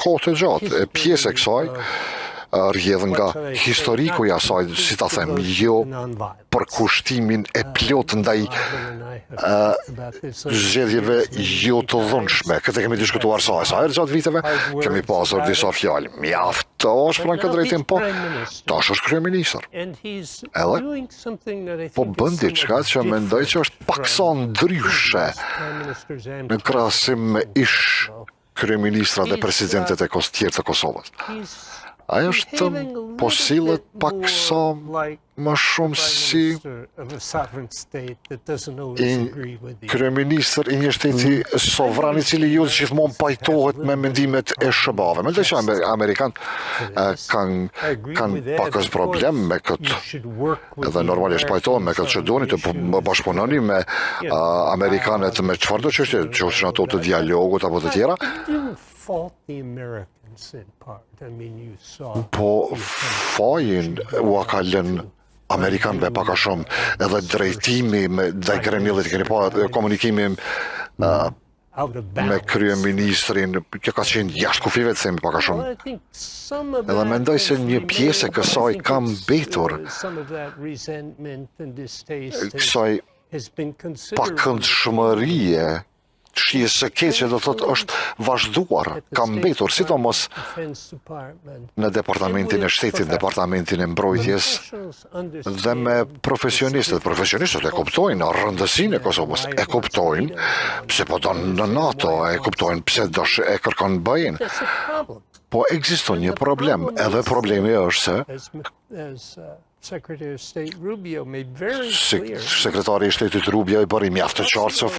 kohë të gjatë. E pjesë e kësaj rrjedh nga historiku i asaj, si ta them, jo për kushtimin e plot ndaj zgjedhjeve jo të dhunshme. Këtë kemi diskutuar sa herë gjatë viteve, kemi pasur disa fjalë. Mjaftosh për në këtë drejtim, po tash është kryeministër. Edhe po bën diçka që mendoj që është paksa ndryshe në krahasim me ish kryeministrat dhe presidentet e tjerë të Kosovës. Ajo është po sillet paksa më shumë si kryeministër i një shteti sovran i cili jo gjithmonë pajtohet me mendimet e SBA-ve. Mendoj që amerikanët kanë pakës problem me këtë. Edhe normalisht pajtohen me këtë që duani të bashkëpunoni me amerikanët me çfarëdo çështje, qofshin ato të dialogut apo të tjera. Po fajin u ka lënë Amerikanëve pak a shumë edhe drejtimi ndaj Kremlit, keni pa komunikimi me kryeministrin, që ka qenë jashtë kufive të themi pak a shumë. Edhe mendoj se një pjesë e kësaj ka mbetur, kësaj pakëndshmërie, shijes së keqe do thotë është vazhduar, ka mbetur, sidomos në departamentin e shtetit, departamentin e mbrojtjes dhe me profesionistët. Profesionistët e kuptojnë rëndësinë e Kosovës, e kuptojnë pse po donë në NATO, e kuptojnë pse e kërkon BE-n. Po ekziston një problem, edhe problemi është se sekretari i shtetit Rubio i bëri mjaft të qartë